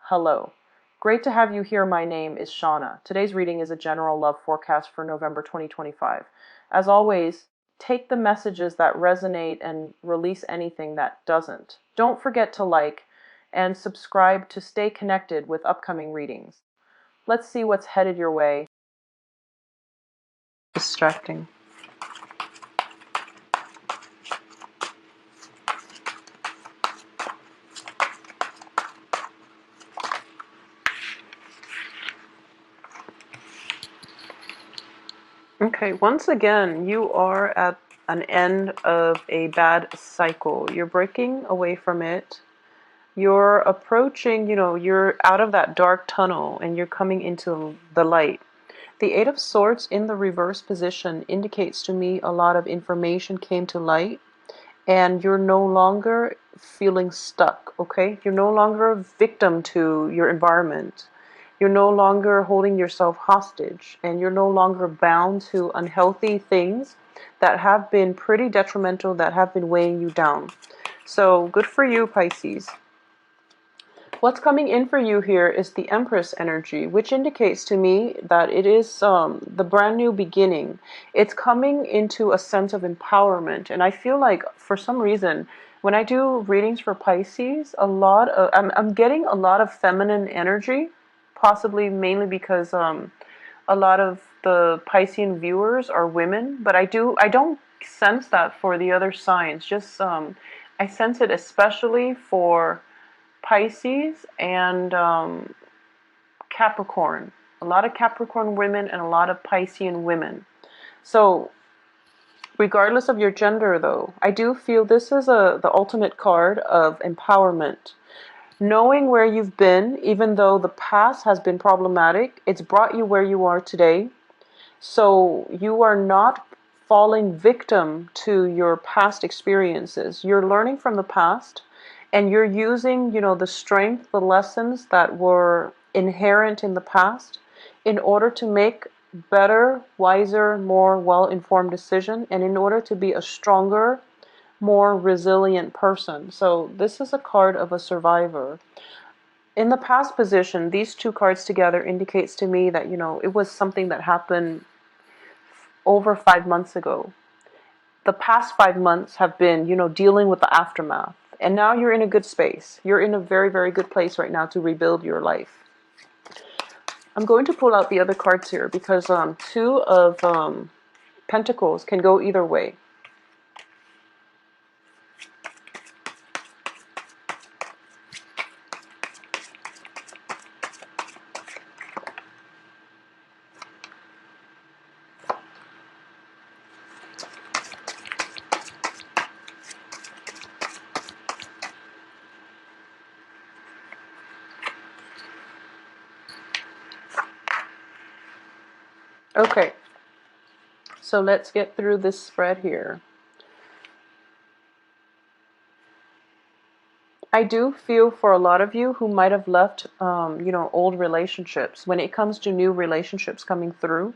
Hello. Great to have you here. My name is Shauna. Today's reading is a general love forecast for November 2025. As always, take the messages that resonate and release anything that doesn't. Don't forget to like and subscribe to stay connected with upcoming readings. Let's see what's headed your way. Distracting. Okay, once again, you are at an end of a bad cycle. You're breaking away from it. You're approaching, you're out of that dark tunnel and you're coming into the light. The Eight of Swords in the reverse position indicates to me a lot of information came to light and you're no longer feeling stuck, okay? You're no longer a victim to your environment. You're no longer holding yourself hostage, and you're no longer bound to unhealthy things that have been pretty detrimental, that have been weighing you down. So good for you, Pisces. What's coming in for you here is the Empress energy, which indicates to me that it is the brand new beginning. It's coming into a sense of empowerment. And I feel like for some reason, when I do readings for Pisces, I'm getting a lot of feminine energy, possibly mainly because a lot of the Piscean viewers are women, but I don't sense that for the other signs. Just I sense it especially for Pisces and Capricorn. A lot of Capricorn women and a lot of Piscean women. So regardless of your gender though, I do feel this is the ultimate card of empowerment. Knowing where you've been, even though the past has been problematic, it's brought you where you are today. So you are not falling victim to your past experiences. You're learning from the past and you're using, the strength, the lessons that were inherent in the past in order to make better, wiser, more well-informed decision and in order to be a stronger, more resilient person. So this is a card of a survivor. In the past position, these two cards together indicates to me that, it was something that happened over 5 months ago. The past 5 months have been, dealing with the aftermath. And now you're in a good space. You're in a very, very good place right now to rebuild your life. I'm going to pull out the other cards here because two of Pentacles can go either way. Okay, so let's get through this spread here. I do feel for a lot of you who might have left, old relationships. When it comes to new relationships coming through,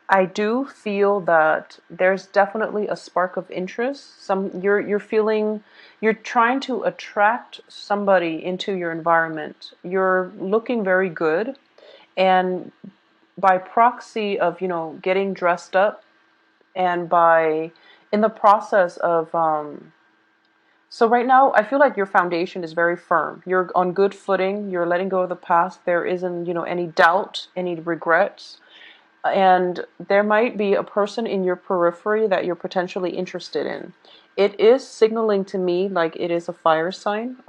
I do feel that there's definitely a spark of interest. You're feeling, you're trying to attract somebody into your environment. You're looking very good, and by proxy of getting dressed up, and by in the process of so right now I feel like your foundation is very firm. You're on good footing. You're letting go of the past. There isn't any doubt, any regrets. And there might be a person in your periphery that you're potentially interested in. It is signaling to me like it is a fire sign.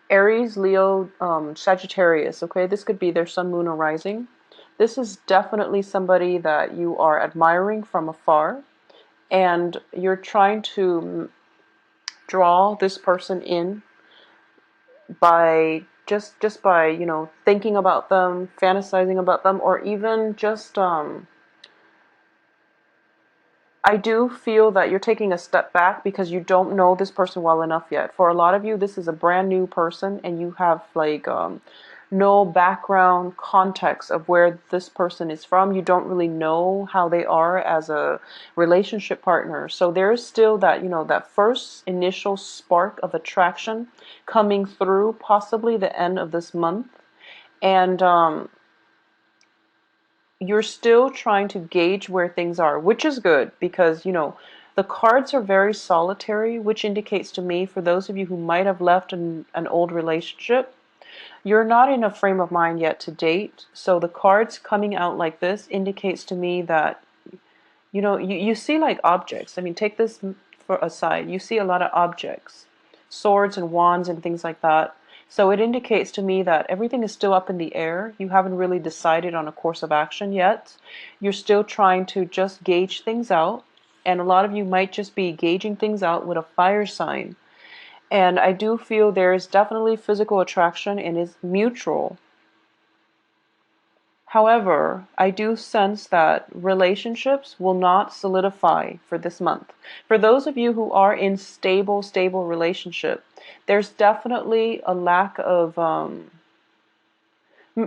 Aries, Leo, Sagittarius, okay? This could be their sun, moon, or rising. This is definitely somebody that you are admiring from afar. And you're trying to draw this person in by just by thinking about them, fantasizing about them, or even just I do feel that you're taking a step back because you don't know this person well enough yet. For a lot of you, this is a brand new person and you have like no background context of where this person is from. You don't really know how they are as a relationship partner. So there's still that, that first initial spark of attraction coming through, possibly the end of this month. And you're still trying to gauge where things are, which is good because, the cards are very solitary, which indicates to me, for those of you who might have left an old relationship, you're not in a frame of mind yet to date. So the cards coming out like this indicates to me that, you see like objects. I mean, take this for aside. You see a lot of objects, swords and wands and things like that. So it indicates to me that everything is still up in the air. You haven't really decided on a course of action yet. You're still trying to just gauge things out. And a lot of you might just be gauging things out with a fire sign. And I do feel there is definitely physical attraction and it's mutual. However, I do sense that relationships will not solidify for this month. For those of you who are in stable relationship, there's definitely a lack of,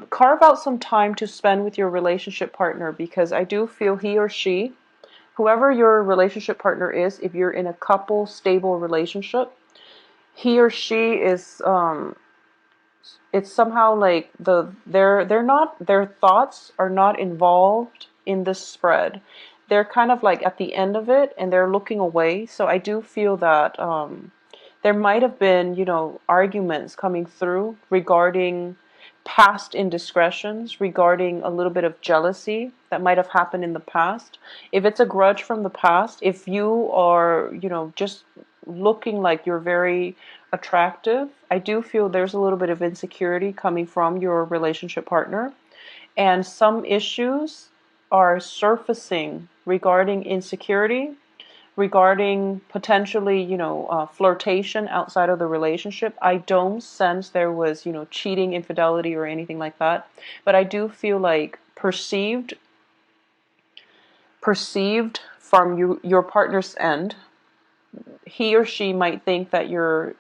carve out some time to spend with your relationship partner, because I do feel he or she, whoever your relationship partner is, if you're in a couple stable relationship, he or she is, it's somehow like their thoughts are not involved in this spread. They're kind of like at the end of it and they're looking away. So I do feel that there might have been, arguments coming through regarding past indiscretions, regarding a little bit of jealousy that might have happened in the past. If it's a grudge from the past, if you are, just looking like you're very attractive, I do feel there's a little bit of insecurity coming from your relationship partner. And some issues are surfacing regarding insecurity, regarding potentially, flirtation outside of the relationship. I don't sense there was, cheating, infidelity, or anything like that. But I do feel like perceived from your partner's end, he or she might think that you're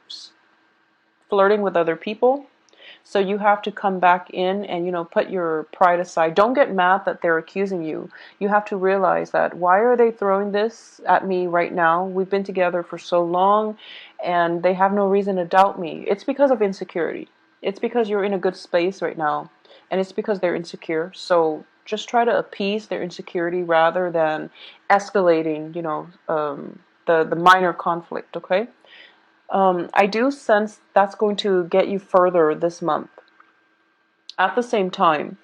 flirting with other people. So you have to come back in and, put your pride aside. Don't get mad that they're accusing you. You have to realize that, why are they throwing this at me right now? We've been together for so long and they have no reason to doubt me. It's because of insecurity. It's because you're in a good space right now, and it's because they're insecure. So just try to appease their insecurity rather than escalating, the minor conflict, okay? I do sense that's going to get you further this month. At the same time,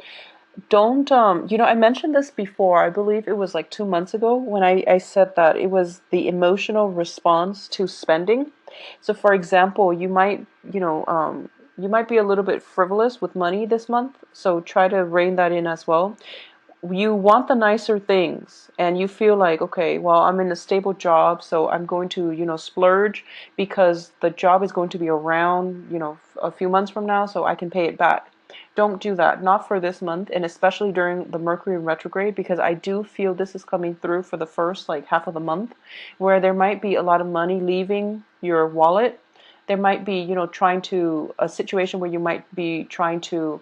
don't, I mentioned this before. I believe it was like 2 months ago when I said that it was the emotional response to spending. So, for example, you might be a little bit frivolous with money this month. So try to rein that in as well. You want the nicer things and you feel like, okay, well, I'm in a stable job, so I'm going to, splurge because the job is going to be around, a few months from now, so I can pay it back. Don't do that. Not for this month, and especially during the Mercury retrograde, because I do feel this is coming through for the first like half of the month, where there might be a lot of money leaving your wallet. There might be, a situation where you might be trying to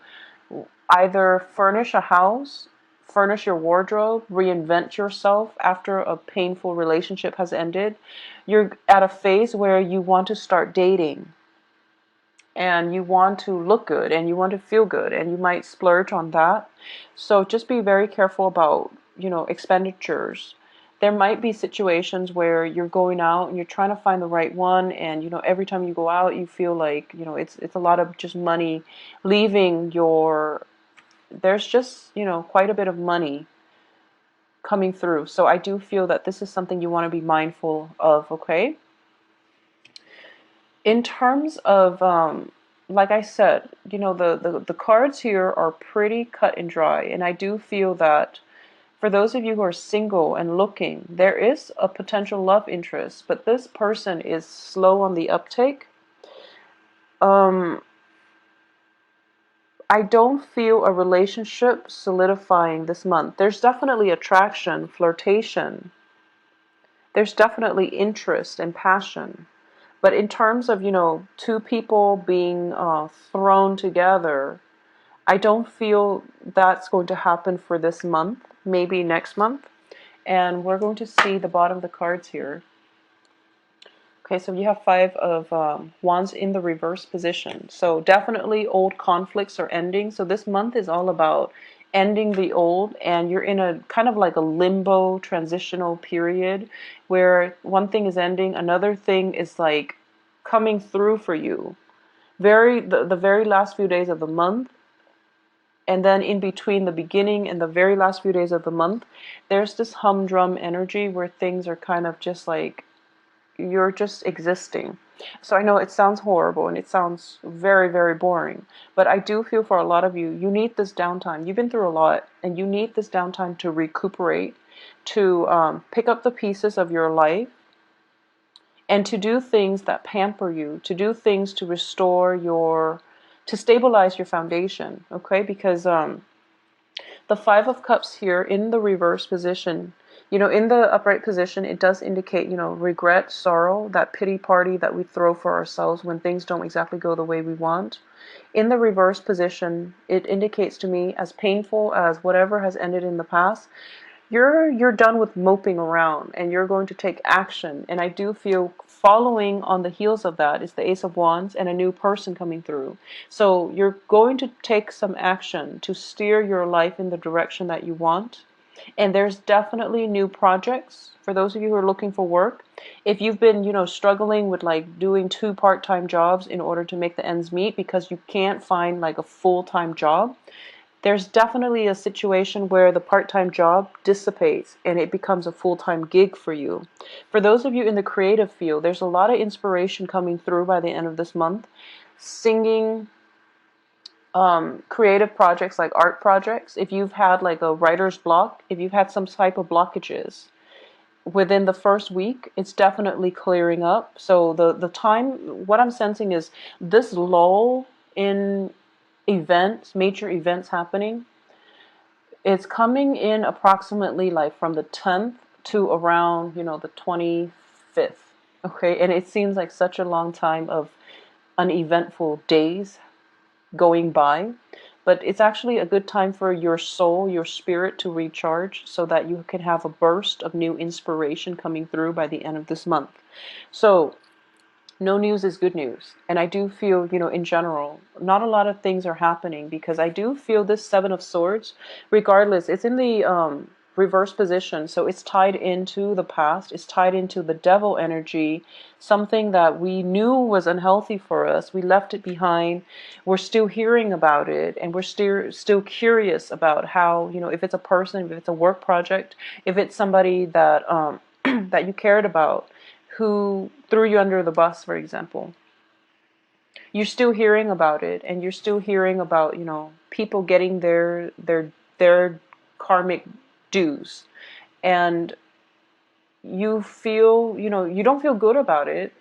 either furnish a house, furnish your wardrobe, reinvent yourself after a painful relationship has ended. You're at a phase where you want to start dating and you want to look good and you want to feel good and you might splurge on that. So just be very careful about, expenditures. There might be situations where you're going out and you're trying to find the right one, and every time you go out you feel like, it's a lot of just money leaving your, there's just, quite a bit of money coming through. So I do feel that this is something you want to be mindful of, okay? In terms of, like I said, the cards here are pretty cut and dry. And I do feel that for those of you who are single and looking, there is a potential love interest, but this person is slow on the uptake. I don't feel a relationship solidifying this month. There's definitely attraction, flirtation. There's definitely interest and passion. But in terms of, two people being thrown together, I don't feel that's going to happen for this month, maybe next month. And we're going to see the bottom of the cards here. Okay, so you have Five of Wands in the reverse position. So definitely old conflicts are ending. So this month is all about ending the old, and you're in a kind of like a limbo transitional period where one thing is ending, another thing is like coming through for you. The very last few days of the month, and then in between the beginning and the very last few days of the month, there's this humdrum energy where things are kind of just like you're just existing. So I know it sounds horrible and it sounds very, very boring, but I do feel for a lot of you, you need this downtime. You've been through a lot and you need this downtime to recuperate, to pick up the pieces of your life and to do things that pamper you, to do things to restore to stabilize your foundation, okay? Because the Five of Cups here in the reverse position, in the upright position, it does indicate, regret, sorrow, that pity party that we throw for ourselves when things don't exactly go the way we want. In the reverse position, it indicates to me, as painful as whatever has ended in the past, you're done with moping around and you're going to take action. And I do feel following on the heels of that is the Ace of Wands and a new person coming through. So you're going to take some action to steer your life in the direction that you want. And there's definitely new projects for those of you who are looking for work. If you've been, struggling with like doing two part-time jobs in order to make the ends meet because you can't find like a full-time job, there's definitely a situation where the part-time job dissipates and it becomes a full-time gig for you. For those of you in the creative field, there's a lot of inspiration coming through by the end of this month. Singing, creative projects like art projects. If you've had like a writer's block, if you've had some type of blockages within the first week, it's definitely clearing up. So the time, what I'm sensing is this lull in events, major events happening, it's coming in approximately like from the 10th to around, the 25th. Okay, and it seems like such a long time of uneventful days going by, but it's actually a good time for your soul, your spirit to recharge so that you can have a burst of new inspiration coming through by the end of this month. So no news is good news. And I do feel, in general, not a lot of things are happening because I do feel this Seven of Swords, regardless, it's in the reverse position. So it's tied into the past. It's tied into the devil energy, something that we knew was unhealthy for us. We left it behind. We're still hearing about it. And we're still curious about how, if it's a person, if it's a work project, if it's somebody that, that you cared about, who threw you under the bus, for example. You're still hearing about it, and you're still hearing about, people getting their karmic dues. And you feel, you don't feel good about it,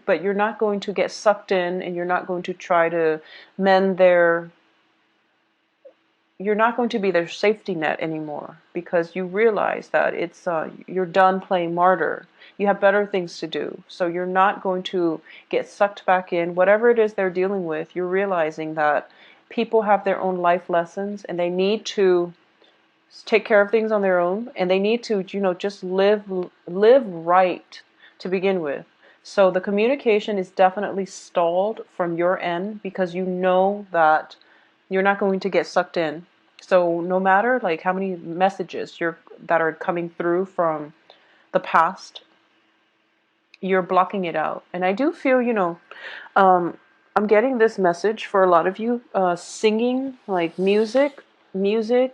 but you're not going to get sucked in, and you're not going to try to mend you're not going to be their safety net anymore because you realize that you're done playing martyr. You have better things to do. So you're not going to get sucked back in. Whatever it is they're dealing with, you're realizing that people have their own life lessons and they need to take care of things on their own, and they need to, just live right to begin with. So the communication is definitely stalled from your end because you know that you're not going to get sucked in. So no matter like how many messages that are coming through from the past, you're blocking it out. And I do feel, I'm getting this message for a lot of you. Singing, like music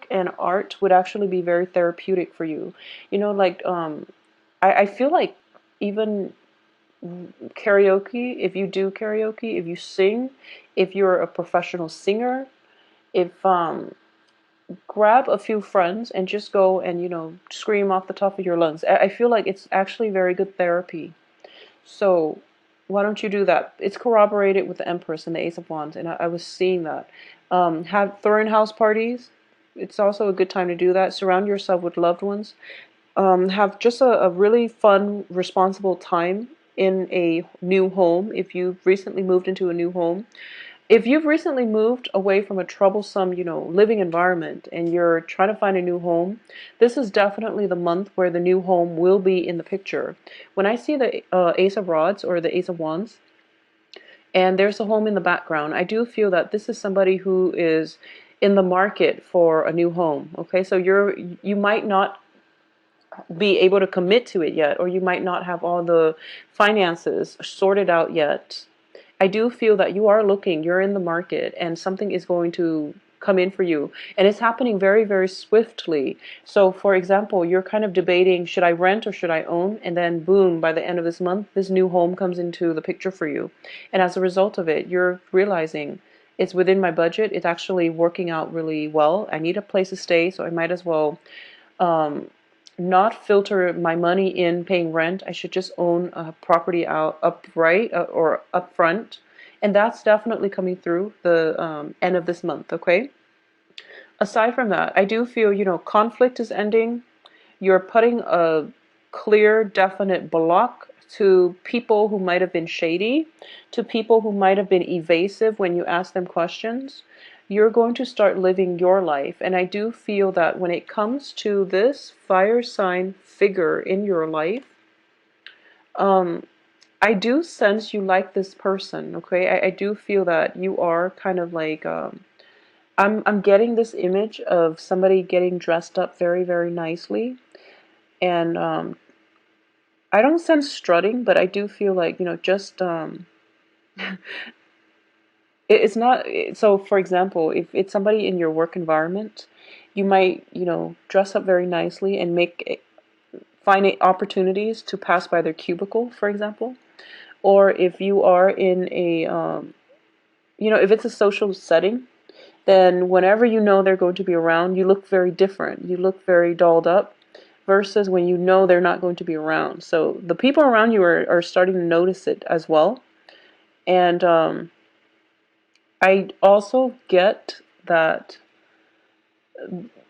and art would actually be very therapeutic for you. I feel like even karaoke, if you do karaoke, if you sing, if you're a professional singer, if grab a few friends and just go and scream off the top of your lungs. I feel like it's actually very good therapy. So why don't you do that? It's corroborated with the Empress and the Ace of Wands, and I was seeing that. Throw in house parties. It's also a good time to do that. Surround yourself with loved ones. Have just a really fun, responsible time in a new home if you've recently moved into a new home. If you've recently moved away from a troublesome, living environment and you're trying to find a new home, this is definitely the month where the new home will be in the picture. When I see the Ace of Rods or the Ace of Wands, and there's a home in the background, I do feel that this is somebody who is in the market for a new home. Okay, so you might not be able to commit to it yet, or you might not have all the finances sorted out yet. I do feel that you are looking, you're in the market, and something is going to come in for you. And it's happening very, very swiftly. So, for example, you're kind of debating, should I rent or should I own? And then, boom, by the end of this month, this new home comes into the picture for you. And as a result of it, you're realizing it's within my budget. It's actually working out really well. I need a place to stay, so I might as well not filter my money in paying rent. I should just own a property out upright or up front. And that's definitely coming through the end of this month, okay? Aside from that, I do feel, conflict is ending. You're putting a clear, definite block to people who might have been shady, to people who might have been evasive when you ask them questions. You're going to start living your life. And I do feel that when it comes to this fire sign figure in your life, I do sense you like this person, okay? I do feel that you are kind of like, I'm getting this image of somebody getting dressed up very, very nicely. And I don't sense strutting, but I do feel like, just it's not. So, for example, if it's somebody in your work environment, you might, dress up very nicely and find opportunities to pass by their cubicle, for example. Or if you are in a, if it's a social setting, then whenever you know they're going to be around, you look very different. You look very dolled up versus when you know they're not going to be around. So the people around you are starting to notice it as well. And I also get that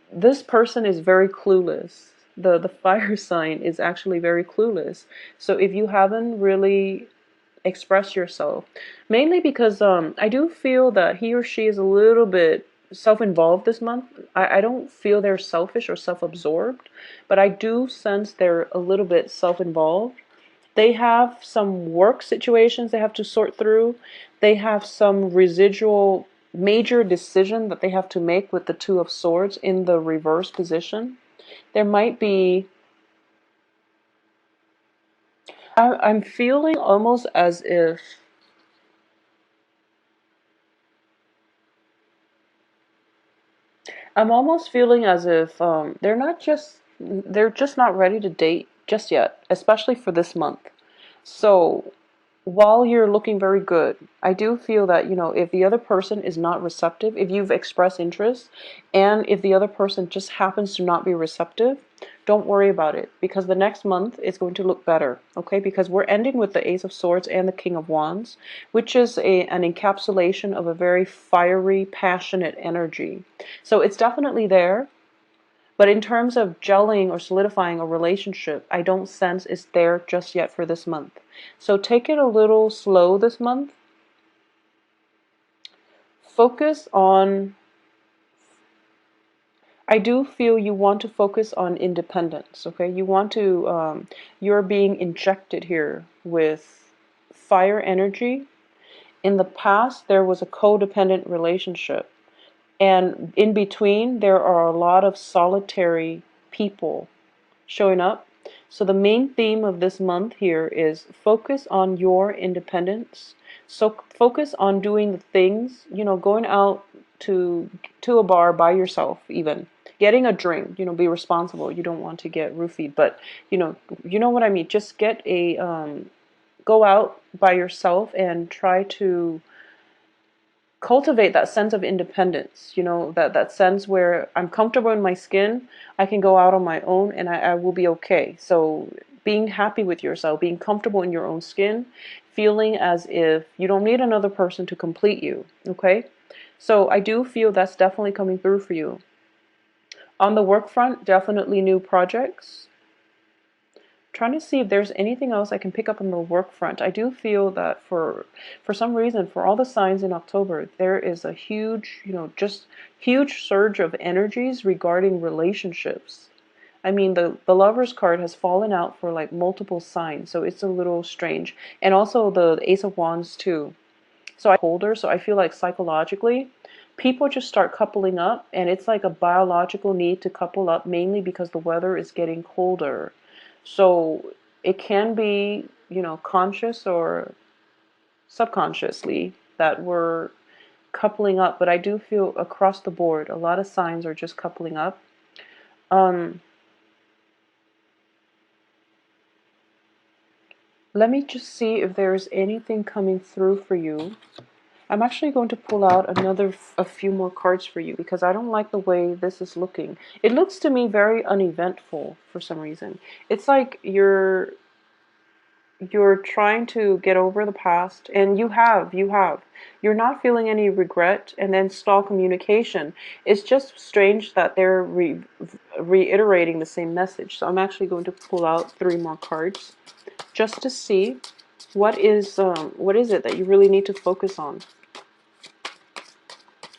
this person is very clueless. The fire sign is actually very clueless. So if you haven't really expressed yourself, mainly because I do feel that he or she is a little bit self-involved this month. I don't feel they're selfish or self-absorbed, but I do sense they're a little bit self-involved. They have some work situations they have to sort through. They have some residual major decision that they have to make with the Two of Swords in the reverse position. There might be, I'm feeling almost as if, I'm almost feeling as if they're just not ready to date just yet, especially for this month. So while you're looking very good, I do feel that, if the other person is not receptive, if you've expressed interest, and if the other person just happens to not be receptive, don't worry about it, because the next month is going to look better, okay? Because we're ending with the Ace of Swords and the King of Wands, which is an encapsulation of a very fiery, passionate energy. So it's definitely there. But in terms of gelling or solidifying a relationship, I don't sense it's there just yet for this month. So take it a little slow this month. Focus on, I do feel you want to focus on independence, okay? You want to, you're being injected here with fire energy. In the past, there was a codependent relationship. And in between, there are a lot of solitary people showing up. So the main theme of this month here is focus on your independence. So focus on doing the things, going out to a bar by yourself, even getting a drink, be responsible. You don't want to get roofied, but you know what I mean. Just get a go out by yourself and try to cultivate that sense of independence, that sense where I'm comfortable in my skin, I can go out on my own and I will be okay. So being happy with yourself, being comfortable in your own skin, feeling as if you don't need another person to complete you, okay? So I do feel that's definitely coming through for you. On the work front, definitely new projects. trying to see if there's anything else I can pick up on the work front. I do feel that for some reason, for all the signs in October, there is a huge, just huge surge of energies regarding relationships. I mean, the Lover's card has fallen out for like multiple signs, so it's a little strange. And also the Ace of Wands too. So I colder, so I feel like psychologically, people just start coupling up, and it's like a biological need to couple up, mainly because the weather is getting colder. So it can be, conscious or subconsciously that we're coupling up, but I do feel across the board, a lot of signs are just coupling up. Um, Let me just see if there's anything coming through for you. I'm actually going to pull out a few more cards for you because I don't like the way this is looking. It looks to me very uneventful for some reason. It's like you're trying to get over the past, and you have. You're not feeling any regret, and then stall communication. It's just strange that they're reiterating the same message. So I'm actually going to pull out 3 more cards just to see what is it that you really need to focus on,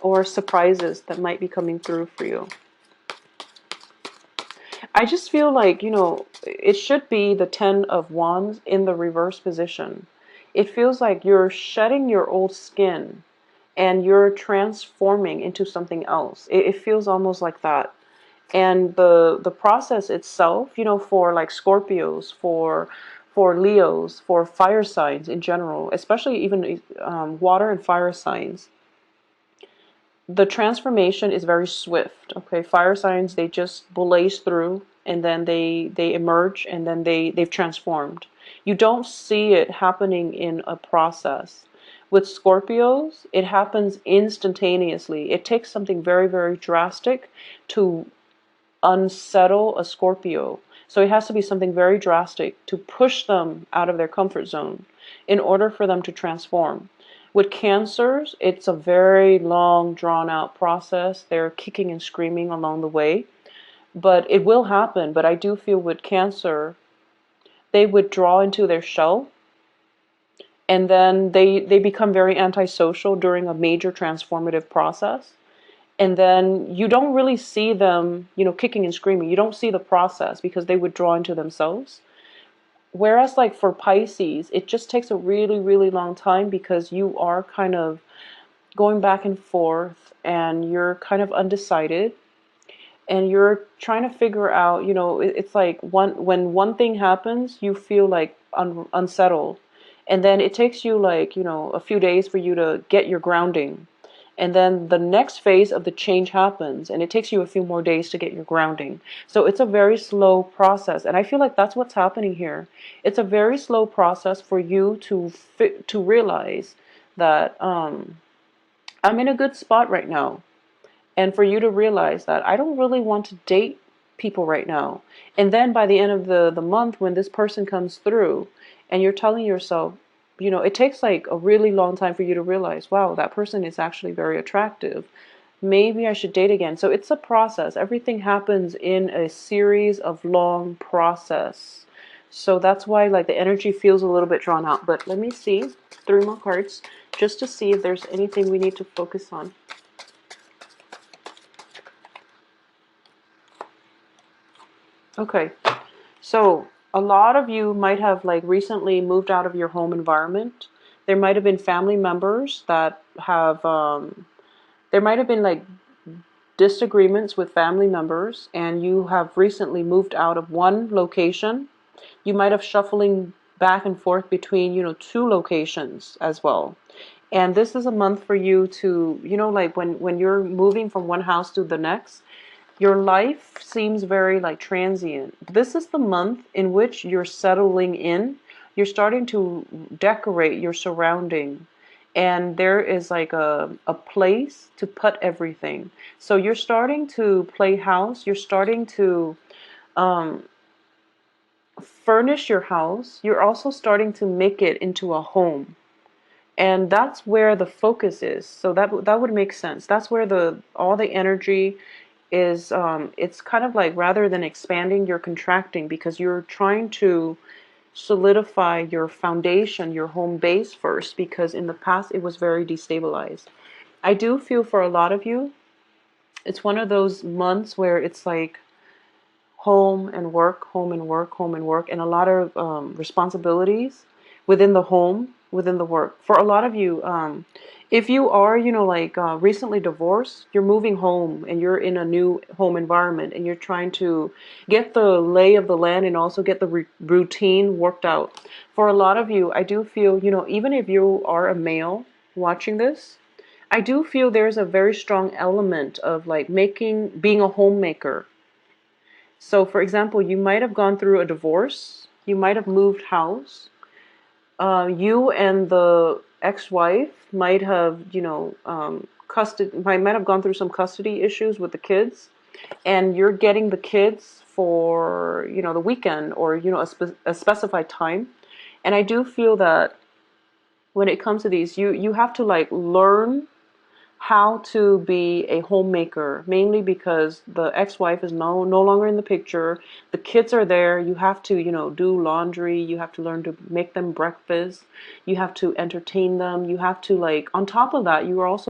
or surprises that might be coming through for you. I just feel like, it should be the 10 of Wands in the reverse position. It feels like you're shedding your old skin and you're transforming into something else. It feels almost like that. And the process itself, for like Scorpios, for Leos, for fire signs in general, especially even water and fire signs, the transformation is very swift. Okay, fire signs, they just blaze through, and then they emerge, and then they've transformed. You don't see it happening in a process. With Scorpios, it happens instantaneously. It takes something very, very drastic to unsettle a Scorpio. So it has to be something very drastic to push them out of their comfort zone in order for them to transform. With Cancers, it's a very long, drawn out process. They're kicking and screaming along the way, but it will happen. But I do feel with Cancer, they withdraw into their shell, and then they become very antisocial during a major transformative process. And then you don't really see them, kicking and screaming. You don't see the process because they withdraw into themselves. Whereas like for Pisces, it just takes a really, really long time because you are kind of going back and forth, and you're kind of undecided, and you're trying to figure out, it's like when one thing happens, you feel like unsettled. And then it takes you like, a few days for you to get your grounding. And then the next phase of the change happens, and it takes you a few more days to get your grounding. So it's a very slow process, and I feel like that's what's happening here. It's a very slow process for you to realize that I'm in a good spot right now, and for you to realize that I don't really want to date people right now. And then by the end of the month, when this person comes through, and you're telling yourself, it takes like a really long time for you to realize, wow, that person is actually very attractive. Maybe I should date again. So it's a process. Everything happens in a series of long process. So that's why like the energy feels a little bit drawn out. But let me see 3 more cards just to see if there's anything we need to focus on. Okay, so a lot of you might have like recently moved out of your home environment. There might have been family members that have, there might have been like disagreements with family members, and you have recently moved out of one location. You might have shuffling back and forth between, 2 locations as well. And this is a month for you to, like when you're moving from one house to the next, your life seems very like transient. This is the month in which you're settling in. You're starting to decorate your surrounding. And there is like a place to put everything. So you're starting to play house. You're starting to um, furnish your house. You're also starting to make it into a home. And that's where the focus is. So that would make sense. That's where all the energy is it's kind of like rather than expanding, you're contracting because you're trying to solidify your foundation, your home base first, because in the past it was very destabilized. I do feel for a lot of you, it's one of those months where it's like home and work, home and work, home and work, and a lot of responsibilities within the home, within the work. For a lot of you, if you are, like recently divorced, you're moving home and you're in a new home environment and you're trying to get the lay of the land and also get the routine worked out. For a lot of you, I do feel, even if you are a male watching this, I do feel there's a very strong element of like being a homemaker. So, for example, you might have gone through a divorce, you might have moved house, you and the ex-wife might have, might have gone through some custody issues with the kids, and you're getting the kids for, the weekend or, a specified time. And I do feel that when it comes to these, you have to like learn how to be a homemaker, mainly because the ex-wife is no longer in the picture. The kids are there. You have to, do laundry. You have to learn to make them breakfast. You have to entertain them. You have to like, on top of that, you are also